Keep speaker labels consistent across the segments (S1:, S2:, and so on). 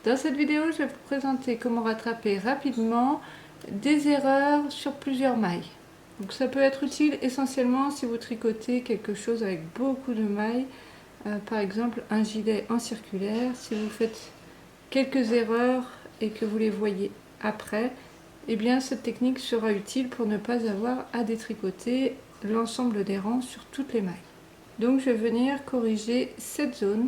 S1: Dans cette vidéo, je vais vous présenter comment rattraper rapidement des erreurs sur plusieurs mailles. Donc ça peut être utile essentiellement si vous tricotez quelque chose avec beaucoup de mailles, par exemple un gilet en circulaire. Si vous faites quelques erreurs et que vous les voyez après, eh bien cette technique sera utile pour ne pas avoir à détricoter l'ensemble des rangs sur toutes les mailles. Donc je vais venir corriger cette zone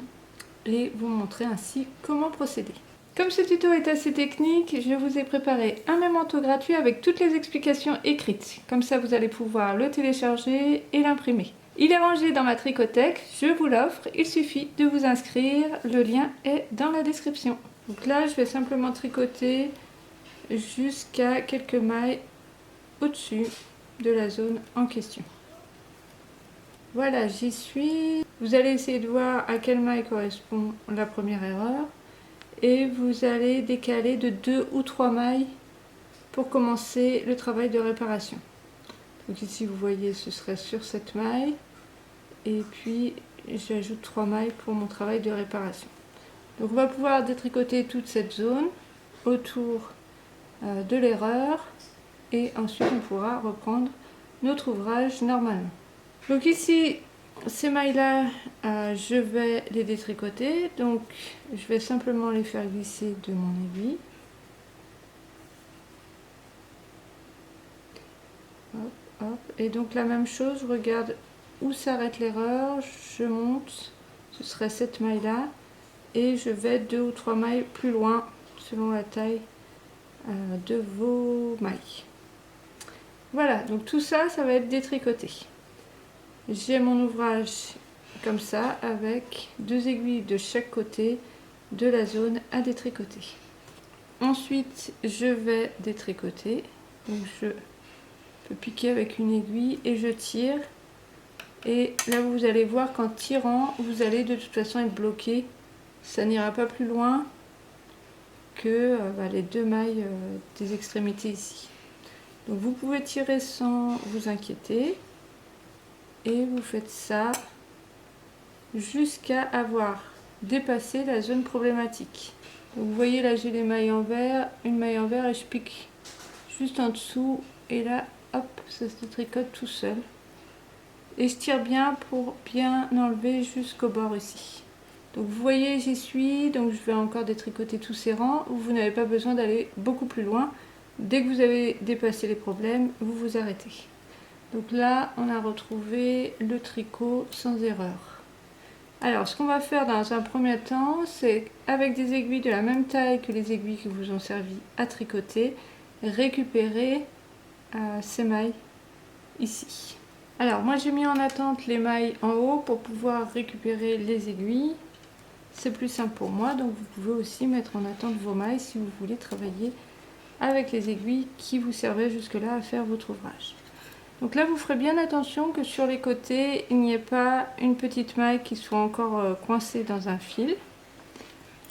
S1: et vous montrer ainsi comment procéder. Comme ce tuto est assez technique, je vous ai préparé un mémento gratuit avec toutes les explications écrites. Comme ça, vous allez pouvoir le télécharger et l'imprimer. Il est rangé dans ma tricothèque, je vous l'offre, il suffit de vous inscrire, le lien est dans la description. Donc là, je vais simplement tricoter jusqu'à quelques mailles au-dessus de la zone en question. Voilà, j'y suis. Vous allez essayer de voir à quelle maille correspond la première erreur. Et vous allez décaler de 2 ou 3 mailles pour commencer le travail de réparation. Donc ici vous voyez ce serait sur cette maille et puis j'ajoute 3 mailles pour mon travail de réparation. Donc on va pouvoir détricoter toute cette zone autour de l'erreur et ensuite on pourra reprendre notre ouvrage normalement. Donc ici ces mailles là je vais les détricoter, donc je vais simplement les faire glisser de mon aiguille. Hop, hop. Et donc la même chose, je regarde où s'arrête l'erreur, je monte, ce serait cette maille là, et je vais 2 ou 3 mailles plus loin selon la taille de vos mailles. Voilà, donc tout ça, ça va être détricoté. J'ai mon ouvrage comme ça avec 2 aiguilles de chaque côté de la zone à détricoter. Ensuite je vais détricoter, donc je peux piquer avec une aiguille et je tire, et là vous allez voir qu'en tirant vous allez de toute façon être bloqué, ça n'ira pas plus loin que les 2 mailles des extrémités ici. Donc vous pouvez tirer sans vous inquiéter et vous faites ça jusqu'à avoir dépassé la zone problématique. Donc vous voyez là j'ai les mailles en vert, une maille en vert, et je pique juste en dessous et là hop, ça se tricote tout seul. Et je tire bien pour bien enlever jusqu'au bord ici. Donc vous voyez j'y suis, donc je vais encore détricoter tous ces rangs. Vous n'avez pas besoin d'aller beaucoup plus loin. Dès que vous avez dépassé les problèmes, vous vous arrêtez. Donc là on a retrouvé le tricot sans erreur. Alors ce qu'on va faire dans un premier temps, c'est avec des aiguilles de la même taille que les aiguilles qui vous ont servi à tricoter, récupérer ces mailles ici. Alors moi j'ai mis en attente les mailles en haut pour pouvoir récupérer les aiguilles. C'est plus simple pour moi, donc vous pouvez aussi mettre en attente vos mailles si vous voulez travailler avec les aiguilles qui vous servaient jusque-là à faire votre ouvrage. Donc là vous ferez bien attention que sur les côtés il n'y ait pas une petite maille qui soit encore coincée dans un fil.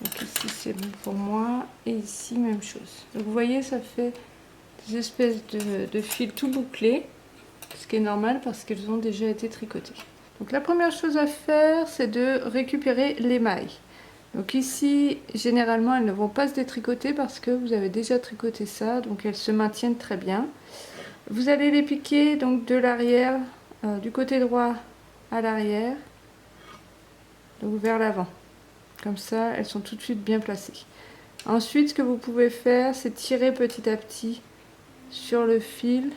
S1: Donc ici c'est bon pour moi, et ici même chose. Donc vous voyez ça fait des espèces de fils tout bouclés, ce qui est normal parce qu'elles ont déjà été tricotées. Donc la première chose à faire, c'est de récupérer les mailles. Donc ici généralement elles ne vont pas se détricoter parce que vous avez déjà tricoté ça, donc elles se maintiennent très bien. Vous allez les piquer donc de l'arrière, du côté droit à l'arrière, donc vers l'avant. Comme ça, elles sont tout de suite bien placées. Ensuite, ce que vous pouvez faire, c'est tirer petit à petit sur le fil.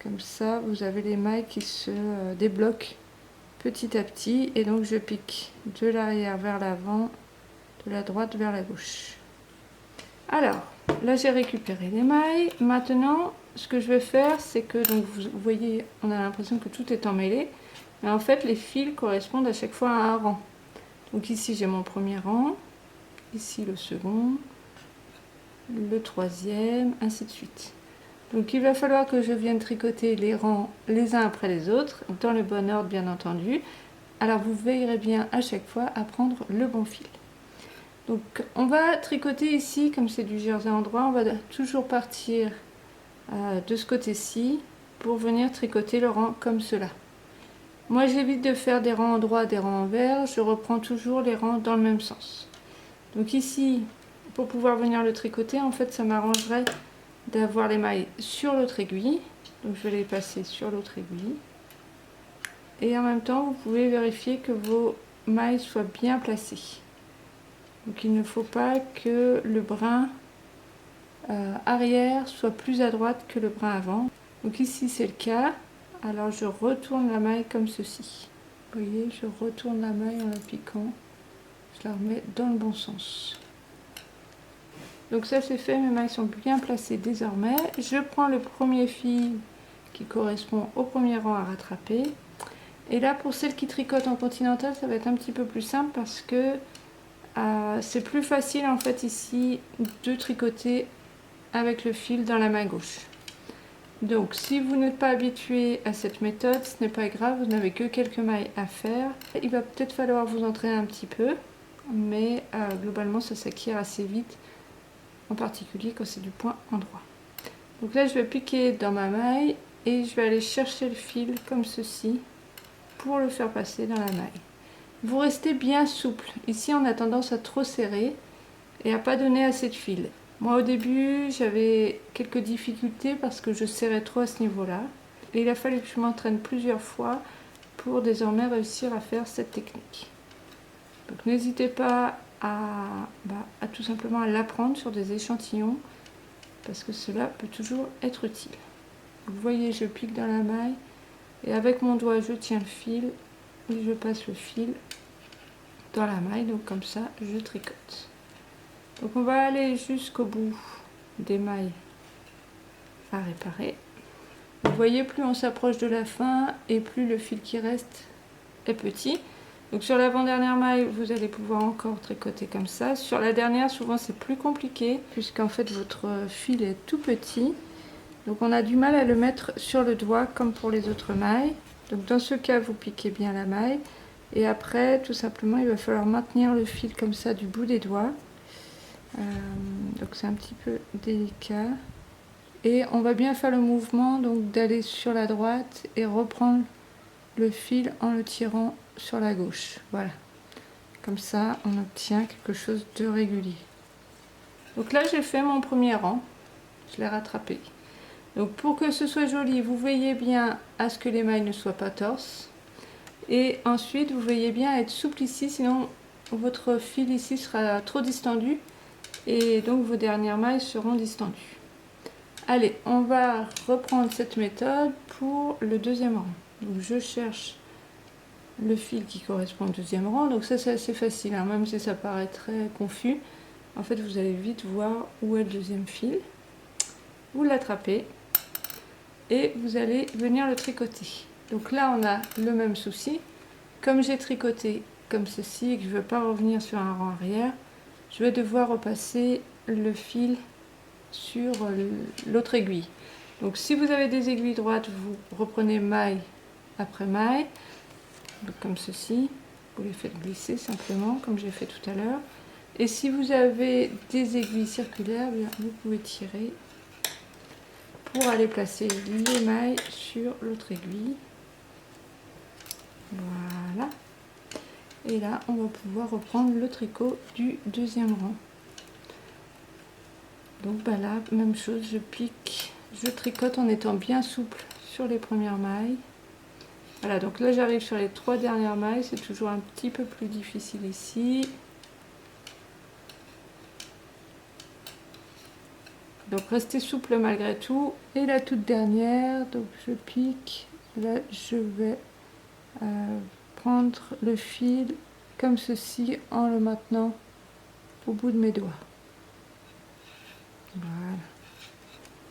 S1: Comme ça, vous avez les mailles qui se débloquent petit à petit. Et donc, je pique de l'arrière vers l'avant, de la droite vers la gauche. Alors, là j'ai récupéré les mailles. Maintenant ce que je vais faire, c'est que donc vous voyez, on a l'impression que tout est emmêlé, mais en fait les fils correspondent à chaque fois à un rang. Donc ici j'ai mon premier rang, ici le second, le troisième, ainsi de suite. Donc il va falloir que je vienne tricoter les rangs les uns après les autres, dans le bon ordre bien entendu. Alors vous veillerez bien à chaque fois à prendre le bon fil. Donc on va tricoter ici, comme c'est du jersey en droit, on va toujours partir de ce côté-ci pour venir tricoter le rang comme cela. Moi j'évite de faire des rangs en droit, des rangs en vert, je reprends toujours les rangs dans le même sens. Donc ici, pour pouvoir venir le tricoter, en fait ça m'arrangerait d'avoir les mailles sur l'autre aiguille. Donc je vais les passer sur l'autre aiguille. Et en même temps, vous pouvez vérifier que vos mailles soient bien placées. Donc il ne faut pas que le brin arrière soit plus à droite que le brin avant. Donc ici c'est le cas. Alors je retourne la maille comme ceci. Vous voyez, je retourne la maille en la piquant. Je la remets dans le bon sens. Donc ça c'est fait, mes mailles sont bien placées désormais. Je prends le premier fil qui correspond au premier rang à rattraper. Et là pour celles qui tricotent en continental, ça va être un petit peu plus simple parce que c'est plus facile en fait ici de tricoter avec le fil dans la main gauche. Donc si vous n'êtes pas habitué à cette méthode, ce n'est pas grave, vous n'avez que quelques mailles à faire. Il va peut-être falloir vous entraîner un petit peu, mais globalement ça s'acquiert assez vite, en particulier quand c'est du point endroit. Donc là je vais piquer dans ma maille et je vais aller chercher le fil comme ceci pour le faire passer dans la maille. Vous restez bien souple. Ici on a tendance à trop serrer et à pas donner assez de fil. Moi au début j'avais quelques difficultés parce que je serrais trop à ce niveau-là. Et il a fallu que je m'entraîne plusieurs fois pour désormais réussir à faire cette technique. Donc n'hésitez pas à tout simplement à l'apprendre sur des échantillons parce que cela peut toujours être utile. Vous voyez, je pique dans la maille et avec mon doigt je tiens le fil et je passe le fil dans la maille, donc comme ça je tricote. Donc on va aller jusqu'au bout des mailles à réparer. Vous voyez, plus on s'approche de la fin et plus le fil qui reste est petit. Donc sur l'avant-dernière maille, vous allez pouvoir encore tricoter comme ça. Sur la dernière, souvent c'est plus compliqué puisqu'en fait votre fil est tout petit. Donc on a du mal à le mettre sur le doigt comme pour les autres mailles. Donc dans ce cas, vous piquez bien la maille. Et après, tout simplement, il va falloir maintenir le fil comme ça du bout des doigts. Donc c'est un petit peu délicat. Et on va bien faire le mouvement donc d'aller sur la droite et reprendre le fil en le tirant sur la gauche. Voilà. Comme ça, on obtient quelque chose de régulier. Donc là, j'ai fait mon premier rang. Je l'ai rattrapé. Donc pour que ce soit joli, vous veillez bien à ce que les mailles ne soient pas torses. Et ensuite, vous veillez bien à être souple ici, sinon votre fil ici sera trop distendu. Et donc vos dernières mailles seront distendues. Allez, on va reprendre cette méthode pour le deuxième rang. Donc je cherche le fil qui correspond au deuxième rang. Donc ça c'est assez facile, hein, même si ça paraît très confus. En fait vous allez vite voir où est le deuxième fil. Vous l'attrapez et vous allez venir le tricoter. Donc là on a le même souci. Comme j'ai tricoté comme ceci et que je ne veux pas revenir sur un rang arrière, je vais devoir repasser le fil sur l'autre aiguille. Donc si vous avez des aiguilles droites, vous reprenez maille après maille, donc comme ceci, vous les faites glisser simplement comme j'ai fait tout à l'heure. Et si vous avez des aiguilles circulaires, bien, vous pouvez tirer pour aller placer les mailles sur l'autre aiguille. Voilà. Et là, on va pouvoir reprendre le tricot du deuxième rang. Donc bah là, même chose, je pique, je tricote en étant bien souple sur les premières mailles. Voilà, donc là j'arrive sur les 3 dernières mailles, c'est toujours un petit peu plus difficile ici. Donc restez souple malgré tout. Et la toute dernière, donc je pique, là je vais prendre le fil comme ceci en le maintenant au bout de mes doigts. Voilà.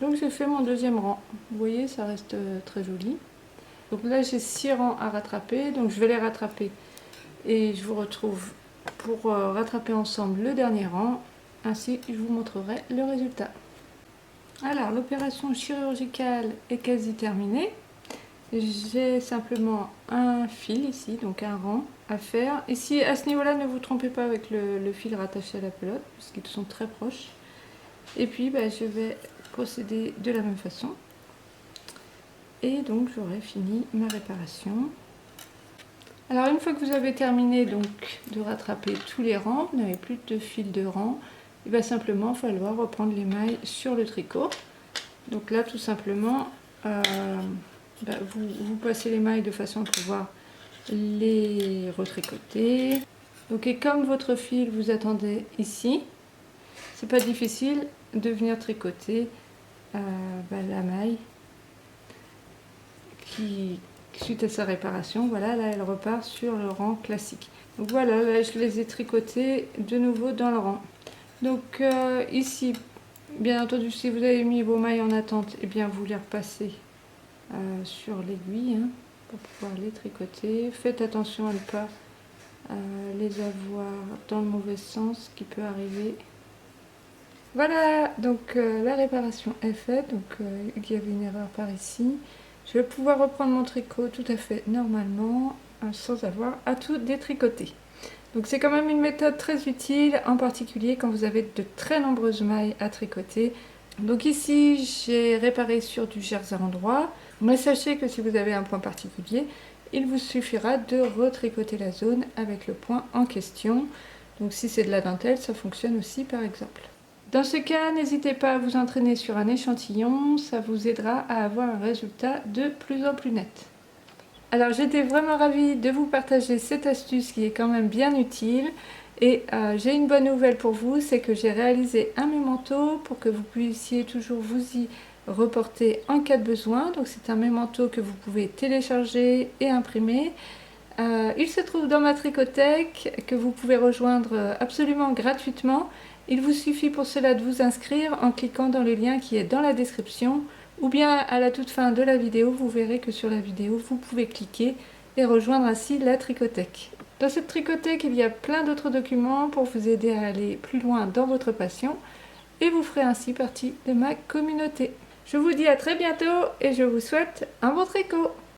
S1: Donc j'ai fait mon deuxième rang. Vous voyez, ça reste très joli. Donc là j'ai 6 rangs à rattraper, donc je vais les rattraper et je vous retrouve pour rattraper ensemble le dernier rang. Ainsi je vous montrerai le résultat. Alors l'opération chirurgicale est quasi terminée. J'ai simplement un fil ici, donc un rang à faire. Ici à ce niveau là, ne vous trompez pas avec le fil rattaché à la pelote puisqu'ils sont très proches. Et puis je vais procéder de la même façon. Et donc j'aurai fini ma réparation. Alors une fois que vous avez terminé donc de rattraper tous les rangs, vous n'avez plus de fil de rang, il va simplement falloir reprendre les mailles sur le tricot. Donc là tout simplement, vous passez les mailles de façon à pouvoir les retricoter. Donc et comme votre fil vous attendait ici, c'est pas difficile de venir tricoter la maille qui, suite à sa réparation, voilà, là elle repart sur le rang classique. Donc voilà, là je les ai tricotés de nouveau dans le rang. Donc ici, bien entendu, si vous avez mis vos mailles en attente, et bien vous les repassez sur l'aiguille hein, pour pouvoir les tricoter. Faites attention à ne pas les avoir dans le mauvais sens, qui peut arriver. Voilà, donc la réparation est faite, donc il y avait une erreur par ici. Je vais pouvoir reprendre mon tricot tout à fait normalement, sans avoir à tout détricoter. Donc c'est quand même une méthode très utile, en particulier quand vous avez de très nombreuses mailles à tricoter. Donc ici, j'ai réparé sur du jersey en droit, mais sachez que si vous avez un point particulier, il vous suffira de retricoter la zone avec le point en question. Donc si c'est de la dentelle, ça fonctionne aussi par exemple. Dans ce cas, n'hésitez pas à vous entraîner sur un échantillon, ça vous aidera à avoir un résultat de plus en plus net. Alors j'étais vraiment ravie de vous partager cette astuce qui est quand même bien utile. Et j'ai une bonne nouvelle pour vous, c'est que j'ai réalisé un mémento pour que vous puissiez toujours vous y reporter en cas de besoin. Donc c'est un mémento que vous pouvez télécharger et imprimer. Il se trouve dans ma tricothèque que vous pouvez rejoindre absolument gratuitement. Il vous suffit pour cela de vous inscrire en cliquant dans le lien qui est dans la description ou bien à la toute fin de la vidéo, vous verrez que sur la vidéo, vous pouvez cliquer et rejoindre ainsi la tricothèque. Dans cette tricothèque, il y a plein d'autres documents pour vous aider à aller plus loin dans votre passion et vous ferez ainsi partie de ma communauté. Je vous dis à très bientôt et je vous souhaite un bon tricot!